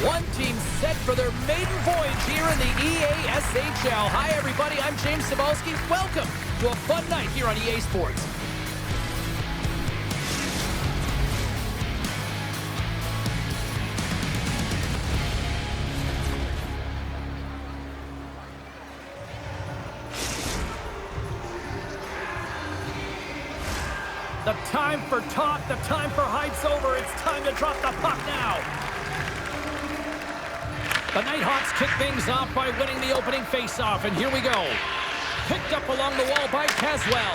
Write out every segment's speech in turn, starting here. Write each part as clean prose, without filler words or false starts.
One team set for their maiden voyage here in the EASHL. Hi, everybody. I'm James Cebulski. Welcome to a fun night here on EA Sports. The time for talk, the time for hype's over. It's time to drop the puck now. The Nighthawks kick things off by winning the opening faceoff, and here we go. Picked up along the wall by Caswell.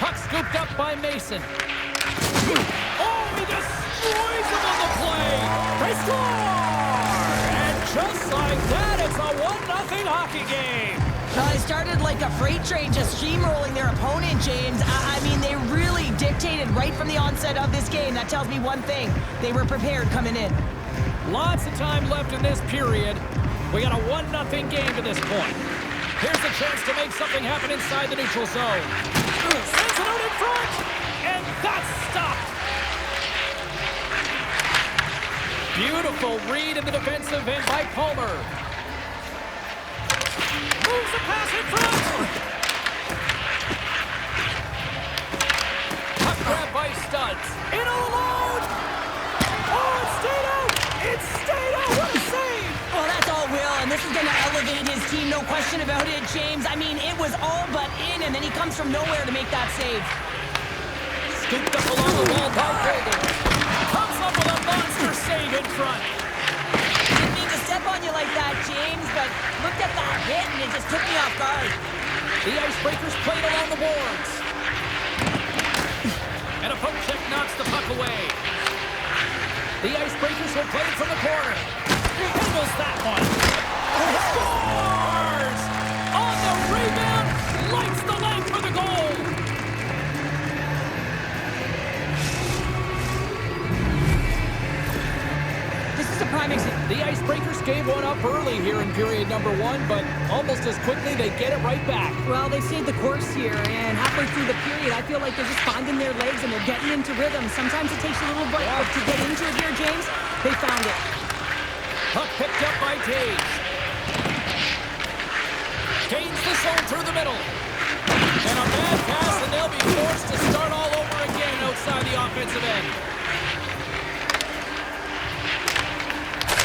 Puck scooped up by Mason. Oh, he destroys him on the play. They score! And just like that, it's a 1-0 hockey game. They started like a freight train, just steamrolling their opponent, James. I mean, they really dictated right from the onset of this game. That tells me one thing. They were prepared coming in. Lots of time left in this period. We got a 1-0 game to this point. Here's a chance to make something happen inside the neutral zone. Sends it out in front, and that's stopped. Beautiful read in the defensive end by Palmer. Moves the pass in front. Puck grab by Studs. In all alone. Oh, it stayed out. It stayed out. What a save. Well, that's all Will, and this is going to elevate his team, no question about it, James. I mean, it was all but in, and then he comes from nowhere to make that save. Scooped up along the wall by Golden. Comes up with a monster save in front. Didn't mean to step on you like that, James, but looked at that hit, and it just took me off guard. The Icebreakers played along the boards. And a poke check knocks the puck away. The Icebreakers will play it from the corner. He handles that one. Scores! On the rebound, lights the lamp for the goal. This is a prime example. The Icebreakers gave one up early here in period number 1, but almost as quickly they get it right back. Well, they've stayed the course here, and halfway through the period, I feel like they're just finding their legs and they're getting into rhythm. Sometimes it takes a little bit to get into it here, James. They found it. Puck picked up by Tage. Gains the zone through the middle. And a bad pass, and they'll be forced to start all over again outside the offensive end.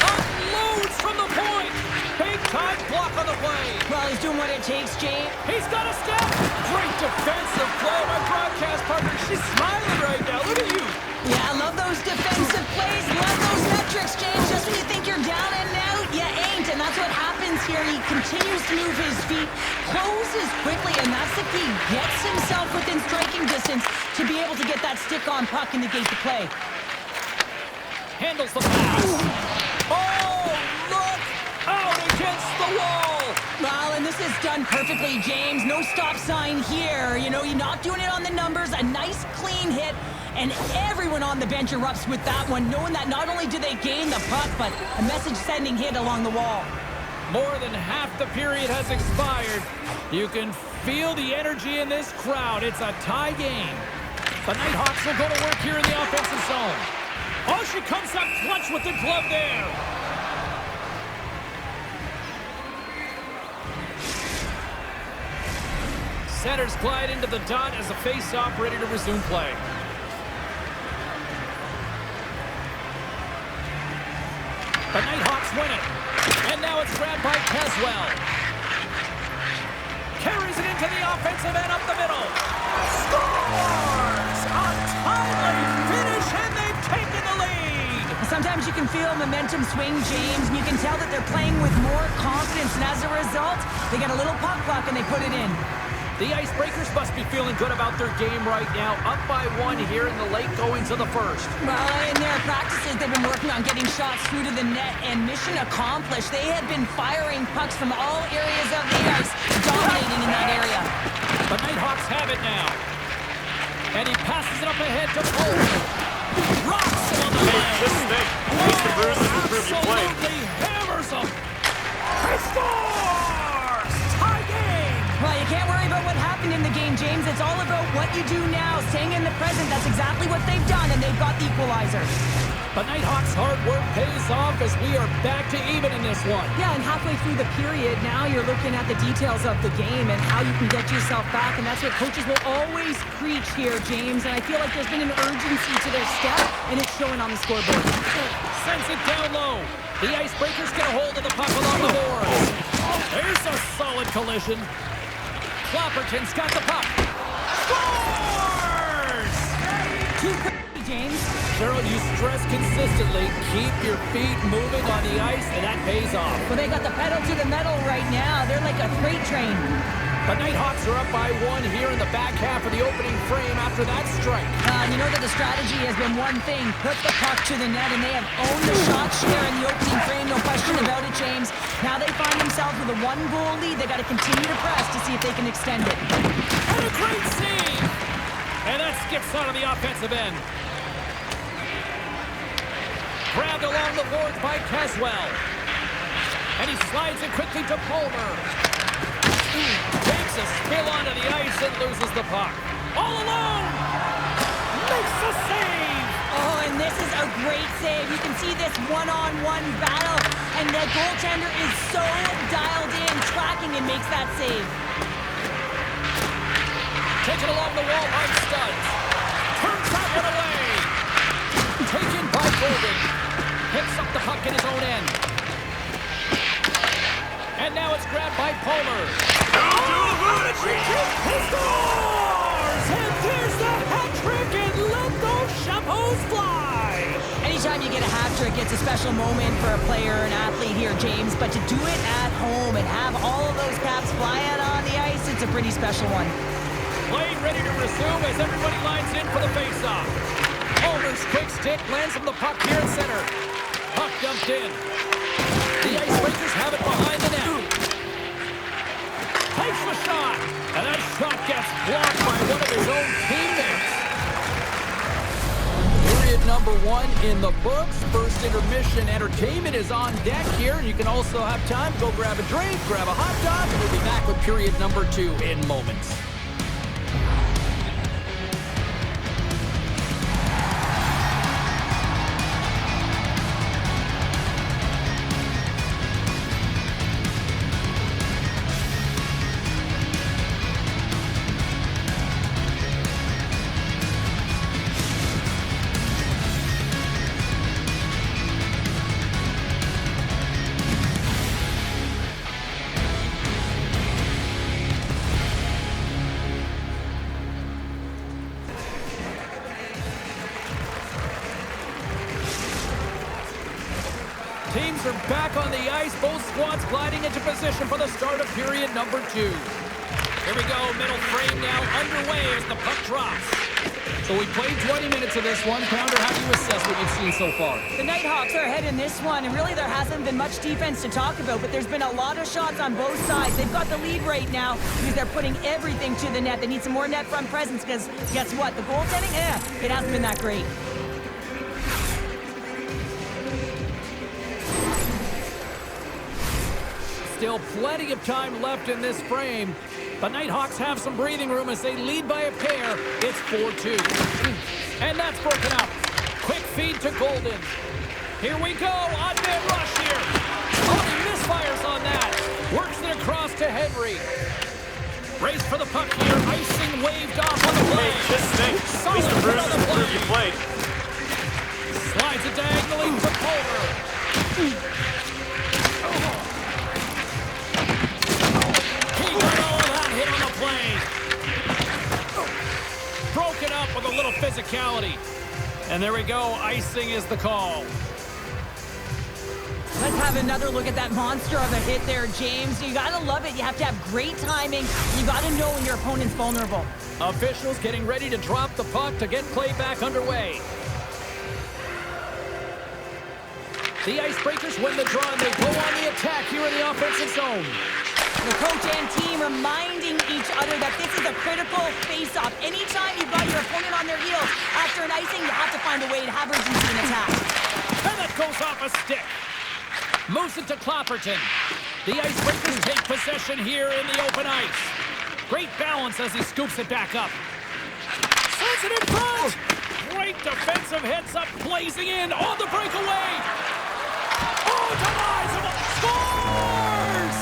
Unloads from the point. Big time block on the play. Well, he's doing what it takes, James. He's got a step. Great defensive play. My broadcast partner, she's smiling right now. Look at you. Yeah, I love those defensive plays. Love those metrics, James. Just when you think you're down and out, you ain't. And that's what happens here. He continues to move his feet, closes quickly, and that's the key. Gets himself within striking distance to be able to get that stick-on puck and negate the play. Handles the pass. Oh, look out against the wall. Well, and this is done perfectly, James. No stop sign here. You know, you're not doing it on the numbers. A nice, clean hit. And everyone on the bench erupts with that one, knowing that not only do they gain the puck, but a message-sending hit along the wall. More than half the period has expired. You can feel the energy in this crowd. It's a tie game. The Nighthawks will go to work here in the offensive zone. Oh, she comes up clutch with the glove there. Centers glide into the dot as a face-off ready to resume play. The Nighthawks win it. And now it's grabbed by Caswell. Carries it into the offensive end up the middle. Scores! A timely finish, and they've taken the lead. Sometimes you can feel momentum swing, James, and you can tell that they're playing with more confidence, and as a result, they get a little puck luck and they put it in. The Icebreakers must be feeling good about their game right now, up by 1 here in the late goings of the first. Well, in their practices, they've been working on getting shots through to the net, and mission accomplished. They had been firing pucks from all areas of the ice, dominating in that area. The Nighthawks have it now. And he passes it up ahead to Cole. Rocks him on the head. This thing. Makes the bruises improve your play. Absolutely hammers him. He scores! Tie game! Well, you can't worry about what happened in the game, James. It's all about what you do now, staying in the present. That's exactly what they've done, and they've got the equalizer. The Nighthawks' hard work pays off as we are back to even in this one. Yeah, and halfway through the period, now you're looking at the details of the game and how you can get yourself back, and that's what coaches will always preach here, James. And I feel like there's been an urgency to their step, and it's showing on the scoreboard. Sends it down low. The Icebreakers get a hold of the puck along the boards. There's a solid collision. Clapperton's got the puck. Scores! Too crazy, James. Cheryl, you stress consistently, keep your feet moving on the ice, and that pays off. Well, they got the pedal to the metal right now. They're like a freight train. The Nighthawks are up by 1 here in the back half of the opening frame after that strike. You know that the strategy has been one thing, put the puck to the net, and they have owned the shot share in the opening frame, no question about it, James. Now they find themselves with a 1-goal lead. They got to continue to press to see if they can extend it. And a great save! And that skips out of the offensive end. Grabbed along the boards by Caswell. And he slides it quickly to Palmer. Takes a spill onto the ice and loses the puck. All alone! Makes the save! Oh, and this is a great save. You can see this one-on-one battle, and the goaltender is so dialed in, tracking, and makes that save. Taken along the wall by Studs. Turns that one away. Taken by Golden. Picks up the puck in his own end. And now it's grabbed by Palmer. He scores! And there's the hat trick, and let those chapeaus fly! Anytime you get a hat trick, it's a special moment for a player or an athlete here, James. But to do it at home and have all of those caps fly out on the ice, it's a pretty special one. Play ready to resume as everybody lines in for the faceoff. Palmer's quick stick lands him the puck here in center. Puck dumped in. The Icebreakers have it behind the net. Takes the shot, and that shot gets blocked by one of his own teammates. Period number 1 in the books. First intermission entertainment is on deck here, and you can also have time to go grab a drink, grab a hot dog, and we'll be back with period number 2 in moments. Teams are back on the ice. Both squads gliding into position for the start of period number 2. Here we go. Middle frame now underway as the puck drops. So we played 20 minutes of this one. Pounder, how do you assess what you've seen so far? The Nighthawks are ahead in this one, and really there hasn't been much defense to talk about, but there's been a lot of shots on both sides. They've got the lead right now because they're putting everything to the net. They need some more net front presence because guess what? The goaltending, it hasn't been that great. Still plenty of time left in this frame. The Nighthawks have some breathing room as they lead by a pair. It's 4-2. And that's broken up. Quick feed to Golden. Here we go. On-man rush here. Oh, he misfires on that. Works it across to Henry. Race for the puck here. Icing waved off on the play. Hey, just think. At least the Bruins is proof you played. Slides it diagonally to Palmer. He got all of that hit on the play. Broken up with a little physicality. And there we go. Icing is the call. Let's have another look at that monster of a hit there, James. You gotta love it. You have to have great timing. You gotta know when your opponent's vulnerable. Officials getting ready to drop the puck to get play back underway. The Icebreakers win the draw and they go on the attack here in the offensive zone. The coach and team reminding each other that this is a critical face-off. Anytime you've got your opponent on their heels after an icing, you have to find a way to have urgency in attack. And that goes off a stick. Moves it to Clapperton. The Icebreakers take possession here in the open ice. Great balance as he scoops it back up. Sends it in front. great defensive heads-up blazing in on the breakaway. Oh, denies him. Scores!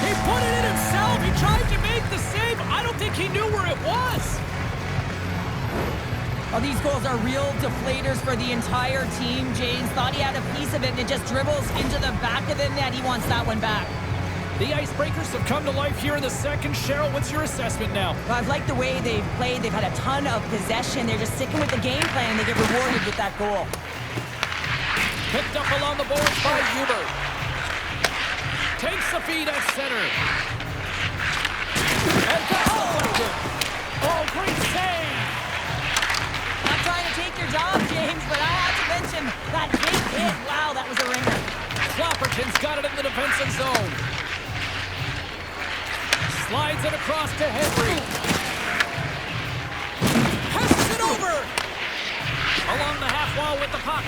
He put it in himself. He tried to make the save. I don't think he knew where it was. Oh, these goals are real deflators for the entire team. James thought he had a piece of it, and it just dribbles into the back of the net. He wants that one back. The Icebreakers have come to life here in the second. Cheryl, what's your assessment now? Well, I've liked the way they've played. They've had a ton of possession. They're just sticking with the game plan, and they get rewarded with that goal. Picked up along the boards by Hubert. Takes the feed at center. And that's deflected. Oh, great save. Not trying to take your job, James, but I have to mention that big hit. Wow, that was a ringer. Flopperton's got it in the defensive zone. Slides it across to Henry. Passes it over. Along the half wall with the puck.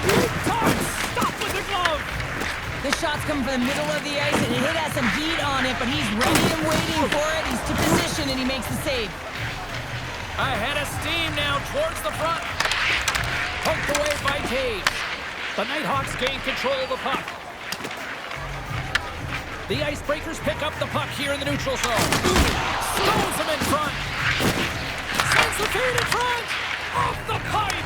Big time stop with the glove. This shot's coming from the middle of the ice, and it has some heat on it, but he's ready and waiting for it. He's to position, and he makes the save. Ahead of steam now towards the front. Poked away by Cage. The Nighthawks gain control of the puck. The Icebreakers pick up the puck here in the neutral zone. Throws him in front. Sends the feed in front. Off the pipe.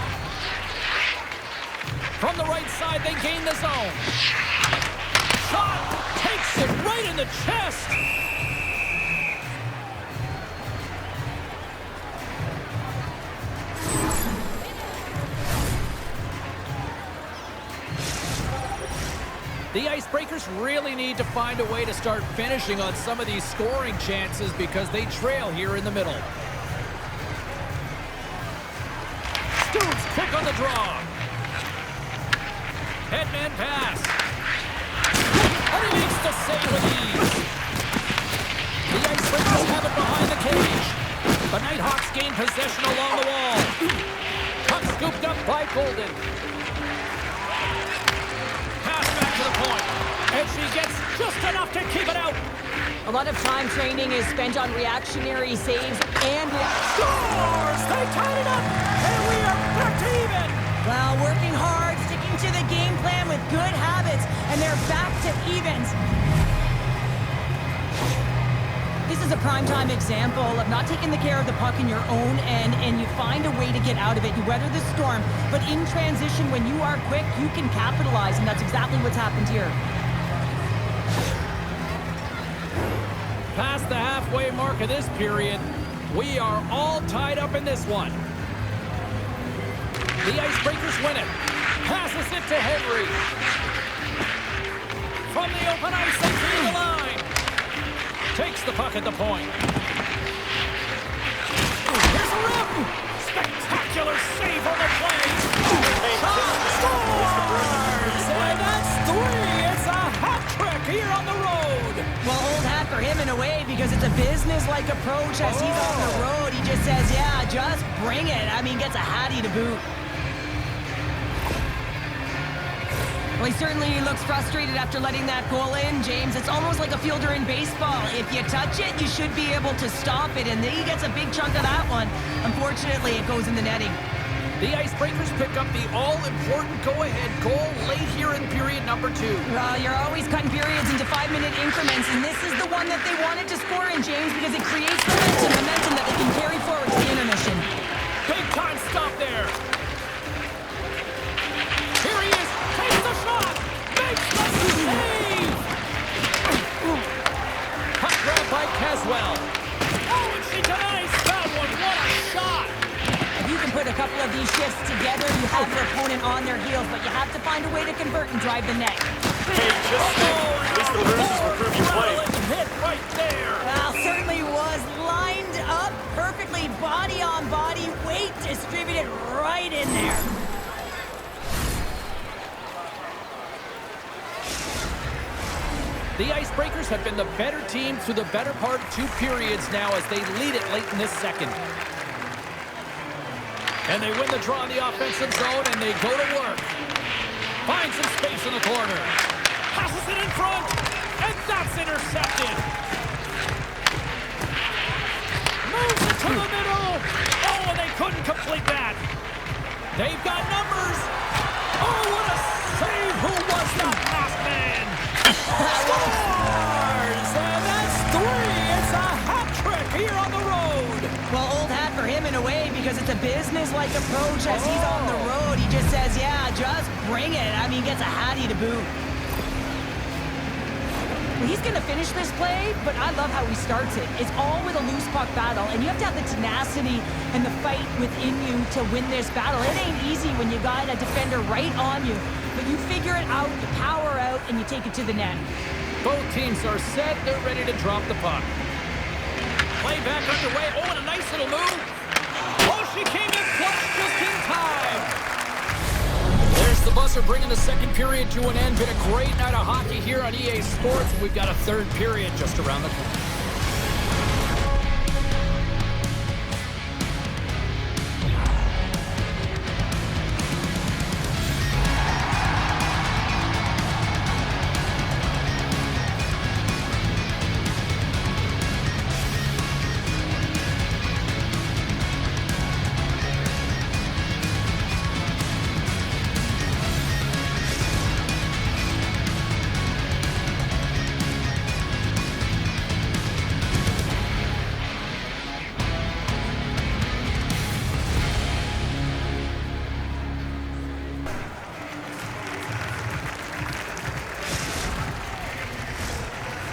From the right side, they gain the zone. Shot takes it right in the chest. The Icebreakers really need to find a way to start finishing on some of these scoring chances because they trail here in the middle. Stoops quick on the draw. Headman pass. And he makes the save with ease. The Icebreakers have it behind the cage. The Nighthawks gain possession along the wall. Puck scooped up by Golden. Pass back to the point. And she gets just enough to keep it out. A lot of time training is spent on reactionary saves and Scores! They tied it up! And we are back to even! well, working hard, sticking to the game plan with good habits, and they're back to evens. This is a primetime example of not taking the care of the puck in your own end, and you find a way to get out of it. You weather the storm, but in transition, when you are quick, you can capitalize, and that's exactly what's happened here. Past the halfway mark of this period, we are all tied up in this one. The Icebreakers win it. Passes it to Henry. From the open ice, they clear the line. Takes the puck at the point. Here's a rip. Spectacular save on the play. Scores! And that's three. It's a hat trick here on the road. Well, old hat for him in a way, because it's a business-like approach as he's on the road. He just says, yeah, just bring it. I mean, gets a hattie to boot. Well, he certainly looks frustrated after letting that goal in, James. It's almost like a fielder in baseball. If you touch it, you should be able to stop it, and he gets a big chunk of that one. Unfortunately, it goes in the netting. The Icebreakers pick up the all-important go-ahead goal late here in period number 2. Well, you're always cutting periods into 5-minute increments, and this is the one that they wanted to score in, James, because it creates momentum that they can carry forward to the intermission. Big-time stop there. Here he is. Takes the shot. Makes the save. Puck grab by Caswell. Oh, and she denies that one. What a shot. If you can put a couple of these shifts together, you have your opponent on their heels, but you have to find a way to convert and drive the net. Hey, just think. At least the bruises will prove you played. Hit right there. Well, certainly was lined up perfectly, body on body, weight distributed right in there. The Icebreakers have been the better team through the better part of 2 periods now as they lead it late in this second. And they win the draw in the offensive zone, and they go to work. Finds some space in the corner. Passes it in front, and that's intercepted. Moves it to the middle. Oh, and they couldn't complete that. They've got numbers. Oh, what a save. Who was that masked man? Scores! And that's 3. It's a hat trick here on the road. Well, old hat for him in a way because it's a business-like approach as he's on the road. He just says, yeah, just bring it. I mean, gets a hattie to boot. He's going to finish this play, but I love how he starts it. It's all with a loose puck battle, and you have to have the tenacity and the fight within you to win this battle. It ain't easy when you got a defender right on you, but you figure it out, you power out, and you take it to the net. Both teams are set. They're ready to drop the puck. Play back underway. Oh, and a nice little move. Oh, she came in clutch just in time. There's the buzzer bringing the second period to an end. Been a great night of hockey here on EA Sports. We've got a third period just around the corner.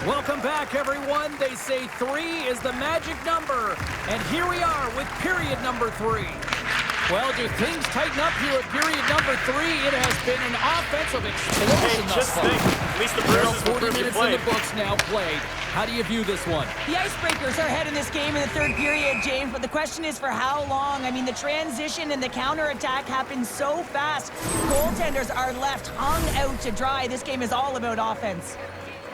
Welcome back, everyone. They say 3 is the magic number. And here we are with period number 3. Well, do things tighten up here at period number 3? It has been an offensive explosion thus just far. think, at least the Bruins will 40 prove you minutes in played. the books now played. How do you view this one? The Icebreakers are ahead in this game in the third period, James, but the question is for how long? I mean, the transition and the counterattack happened so fast. Goaltenders are left hung out to dry. This game is all about offense.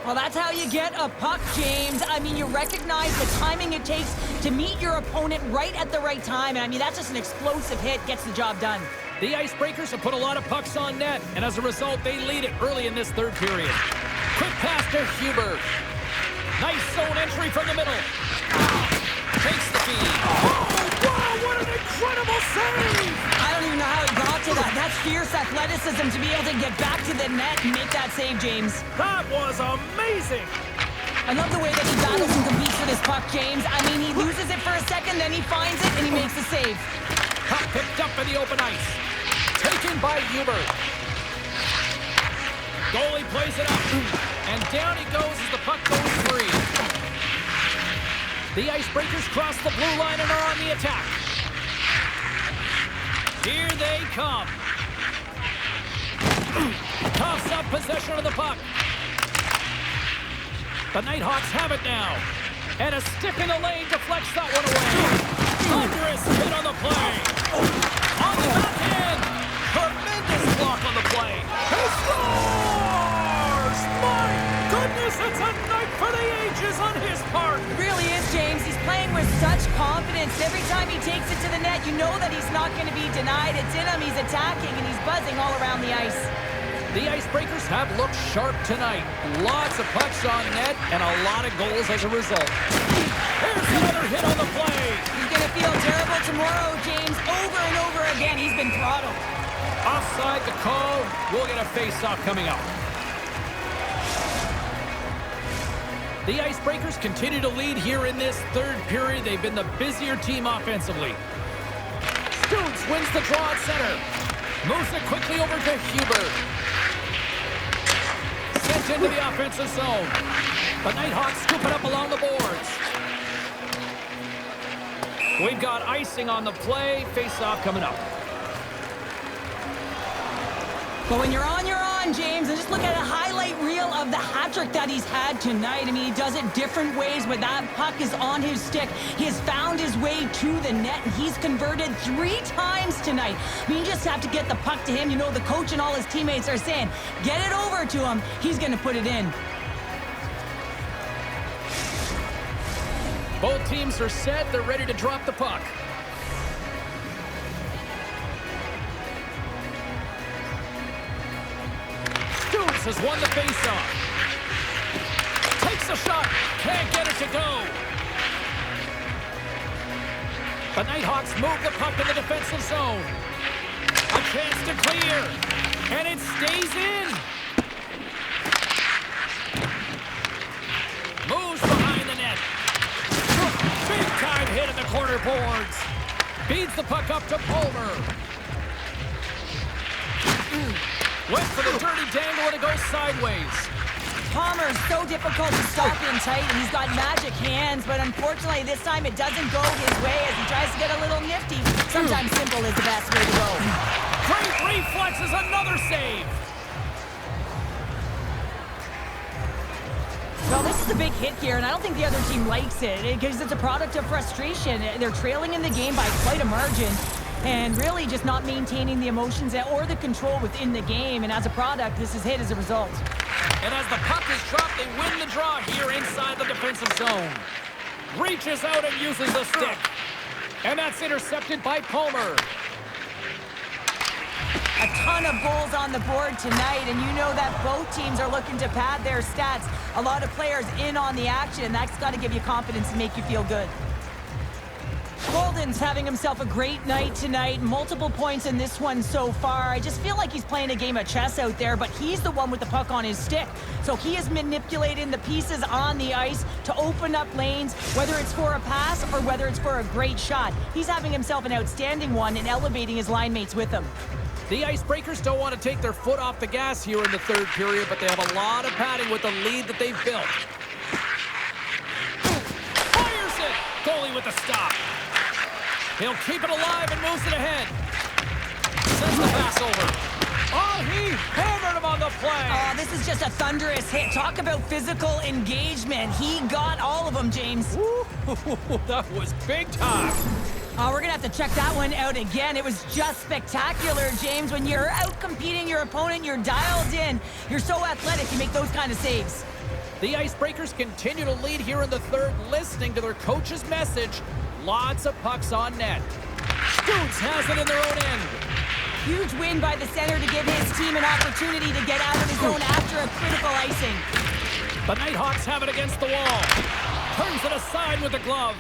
Well, that's how you get a puck, James. I mean, you recognize the timing it takes to meet your opponent right at the right time. And I mean, that's just an explosive hit, gets the job done. The Icebreakers have put a lot of pucks on net, and as a result, they lead it early in this third period. Quick pass to Huber. Nice zone entry from the middle. Takes the feed. Oh, wow, what an incredible save! I don't even know how he got to that. That's fierce athleticism to be able to get back to the net and make that save, James. That was amazing! I love the way that he battles and competes for this puck, James. I mean, he loses it for a second, then he finds it, and he makes the save. Puck picked up in the open ice. Taken by Huber. Goalie plays it up. And down he goes as the puck goes free. The Icebreakers cross the blue line and are on the attack. Here they come. Toss up possession of the puck. The Nighthawks have it now. And a stick in the lane deflects that one away. Thunderous hit on the play. On the backhand. Tremendous block on the play. He scores! My goodness, it's a night for the ages on his part. It really is, James. He's playing with such confidence. Every time he takes it to the net, you know that he's not going to be denied. It's in him. He's attacking, and he's buzzing all around the ice. The Icebreakers have looked sharp tonight. Lots of pucks on net and a lot of goals as a result. Here's another hit on the play. He's going to feel terrible tomorrow, James. Over and over again, he's been throttled. Offside the call. We'll get a face-off coming up. The Icebreakers continue to lead here in this third period. They've been the busier team offensively. Stoots wins the draw at center. Moves it quickly over to Huber. Sent into the offensive zone. The Nighthawks scoop it up along the boards. We've got icing on the play. Face-off coming up. But when you're on, James. And just look at a highlight reel of the hat-trick that he's had tonight. I mean, he does it different ways, but that puck is on his stick. He has found his way to the net, and he's converted 3 times tonight. I mean, you just have to get the puck to him. You know, the coach and all his teammates are saying, get it over to him. He's going to put it in. Both teams are set. They're ready to drop the puck. Stoots has won the faceoff. Takes a shot. Can't get it to go. The Nighthawks move the puck in the defensive zone. A chance to clear. And it stays in. Moves behind the net. Big time hit in the corner boards. Feeds the puck up to Palmer. Went for the dirty dangle and it goes sideways. Palmer's so difficult to stop in tight, and he's got magic hands, but unfortunately this time it doesn't go his way as he tries to get a little nifty. Sometimes simple is the best way to go. Great reflexes, another save. Well, this is a big hit here, and I don't think the other team likes it because it's a product of frustration. They're trailing in the game by quite a margin and really just not maintaining the emotions or the control within the game, and as a product, this is hit as a result. And as the puck is dropped, they win the draw here inside the defensive zone. Reaches out and uses the stick. And that's intercepted by Palmer. A ton of goals on the board tonight, and you know that both teams are looking to pad their stats. A lot of players in on the action, and that's got to give you confidence and make you feel good. Golden's having himself a great night tonight. Multiple points in this one so far. I just feel like he's playing a game of chess out there, but he's the one with the puck on his stick. So he is manipulating the pieces on the ice to open up lanes, whether it's for a pass or whether it's for a great shot. He's having himself an outstanding one and elevating his line mates with him. The Icebreakers don't want to take their foot off the gas here in the third period, but they have a lot of padding with the lead that they've built. Fires it! Goalie with the stop. He'll keep it alive and moves it ahead. Sends the pass over. Oh, he hammered him on the play. Oh, this is just a thunderous hit. Talk about physical engagement. He got all of them, James. Ooh, that was big time. Oh, we're going to have to check that one out again. It was just spectacular, James. When you're out competing your opponent, you're dialed in. You're so athletic, you make those kind of saves. The Icebreakers continue to lead here in the third, listening to their coach's message. Lots of pucks on net. Scoots has it in their own end. Huge win by the center to give his team an opportunity to get out of his zone after a critical icing. The Nighthawks have it against the wall. Turns it aside with the glove.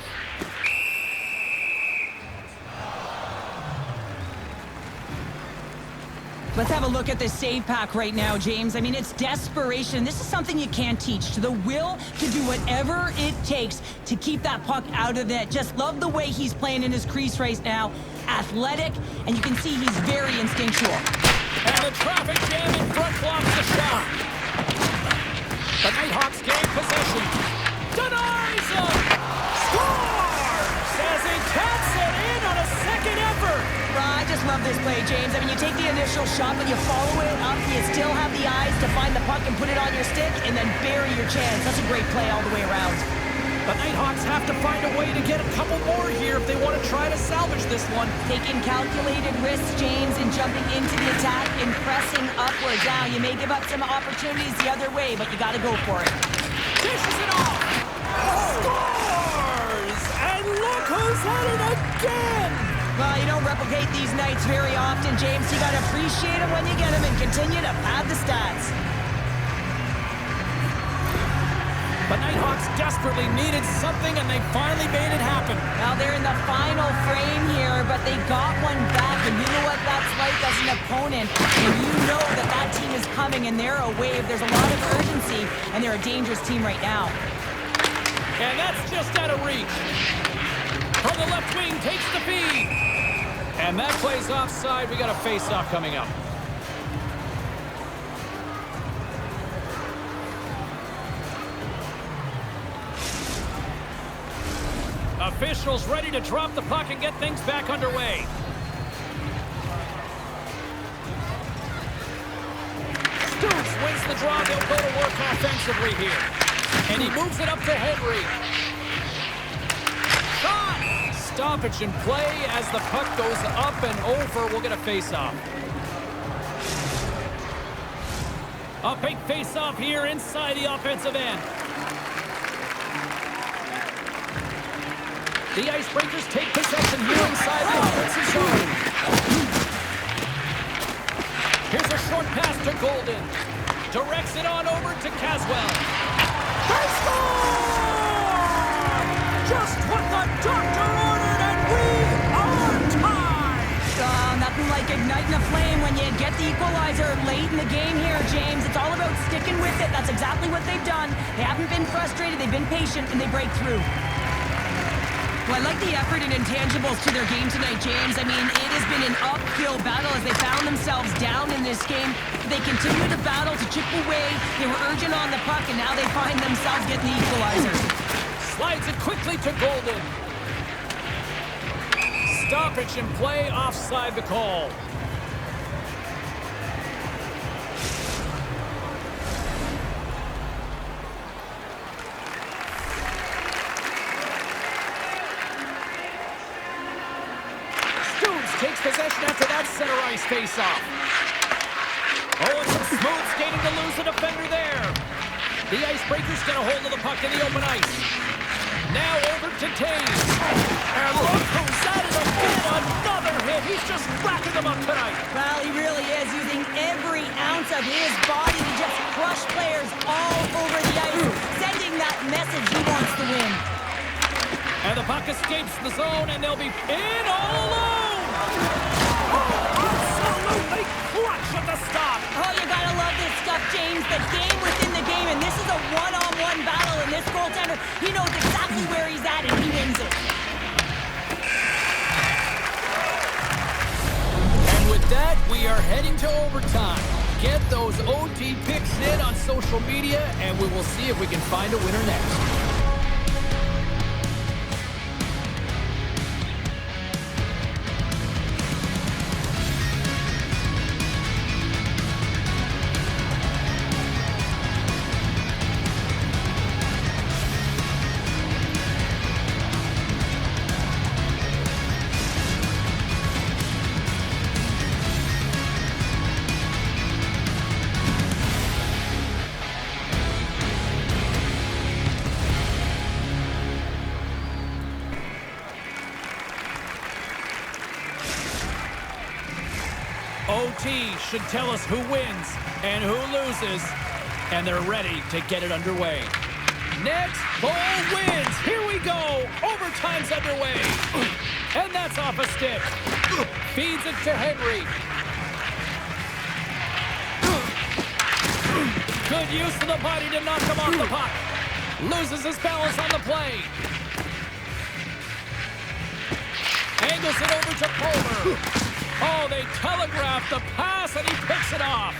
Let's have a look at this save pack right now, James. I mean, it's desperation. This is something you can't teach. The will to do whatever it takes to keep that puck out of net. Just love the way he's playing in his crease right now. Athletic, and you can see he's very instinctual. And the traffic jam in front blocks the shot. The Nighthawks gain possession. Denies him! Scores! As he taps it in on a second effort. I just love this play, James. I mean, you take the initial shot, but you follow it up. You still have the eyes to find the puck and put it on your stick, and then bury your chance. That's a great play all the way around. The Nighthawks have to find a way to get a couple more here if they want to try to salvage this one. Taking calculated risks, James, and jumping into the attack and pressing upwards. Now, you may give up some opportunities the other way, but you got to go for it. Dishes it off. Scores! And look who's at it again! Well, you don't replicate these nights very often, James. You got to appreciate them when you get them and continue to pad the stats. The Nighthawks desperately needed something, and they finally made it happen. Now they're in the final frame here, but they got one back, and you know what that's like as an opponent. And you know that that team is coming, and they're a wave. There's a lot of urgency, and they're a dangerous team right now. And that's just out of reach. From the left wing, takes the feed. And that play's offside. We got a face-off coming up. Officials ready to drop the puck and get things back underway. Scoots wins the draw. They'll go to work offensively here. And he moves it up to Henry. Shot! Stoppage in play as the puck goes up and over. We'll get a face-off. A big face-off here inside the offensive end. The Icebreakers take possession here inside the offensive zone. Here's a short pass to Golden. Directs it on over to Caswell. They score! Just what the doctor ordered, and we nothing like igniting a flame when you get the equalizer late in the game here, James. It's all about sticking with it. That's exactly what they've done. They haven't been frustrated. They've been patient, and they break through. Well, I like the effort and intangibles to their game tonight, James. I mean, it has been an uphill battle as they found themselves down in this game. They continue to battle to chip away. They were urgent on the puck, and now they find themselves getting the equalizer. Slides it quickly to Golden. Stoppage in play, offside the call. Takes possession after that center ice face-off. Oh, and some smooth skating to lose the defender there. The Icebreakers get a hold of the puck in the open ice. Now over to Taves. And look who's at it again. Another hit. He's just racking them up tonight. Well, he really is using every ounce of his body to just crush players all over the ice, sending that message he wants to win. And the puck escapes the zone, and they'll be in all alone. Absolutely clutch at the stop. Oh, you gotta love this stuff, James. The game within the game, and this is a one-on-one battle, and this goaltender, he knows exactly where he's at, and he wins it. And with that, we are heading to overtime. Get those OT picks in on social media, and we will see if we can find a winner next. OT should tell us who wins and who loses, and they're ready to get it underway. Next, goal wins. Here we go. Overtime's underway. And that's off a stick. Feeds it to Henry. Good use of the body to knock him off the puck. Loses his balance on the play. Angles it over to Palmer. Oh, they telegraphed the pass, and he picks it off.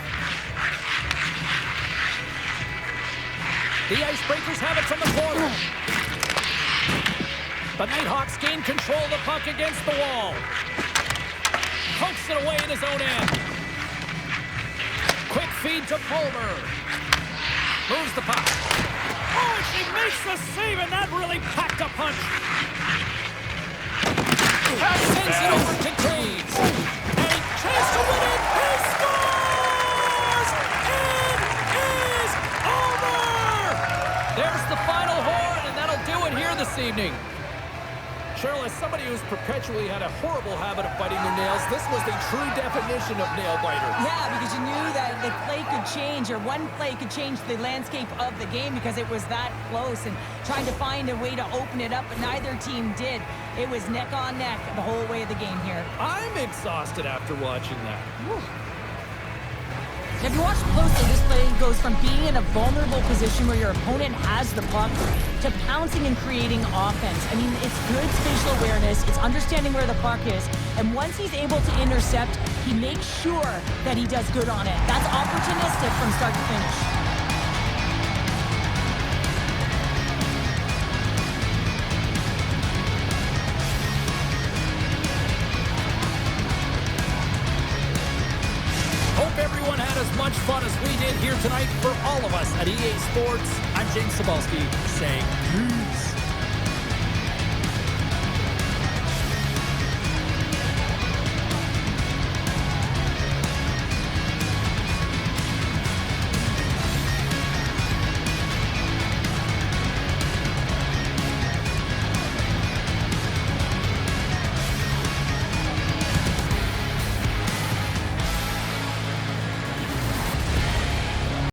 The Icebreakers have it from the corner. The Nighthawks gain control of the puck against the wall. Pokes it away in his own end. Quick feed to Palmer. Moves the puck. Oh, she makes the save, and that really packed a punch. Sends it over to Taves. And a chance to win it. He scores! It is over! There's the final horn, and that'll do it here this evening. Chel, as somebody who's perpetually had a horrible habit of biting their nails, this was the true definition of nail biter. Yeah, because you knew that the play could change, or one play could change the landscape of the game because it was that close, and trying to find a way to open it up, but neither team did. It was neck on neck the whole way of the game here. I'm exhausted after watching that. Whew. If you watch closely, this play goes from being in a vulnerable position where your opponent has the puck to pouncing and creating offense. I mean, it's good spatial awareness. It's understanding where the puck is. And once he's able to intercept, he makes sure that he does good on it. That's opportunistic from start to finish. Hope everyone had as much fun as we did here tonight. For all of us at EA Sports, I'm James Cebulski saying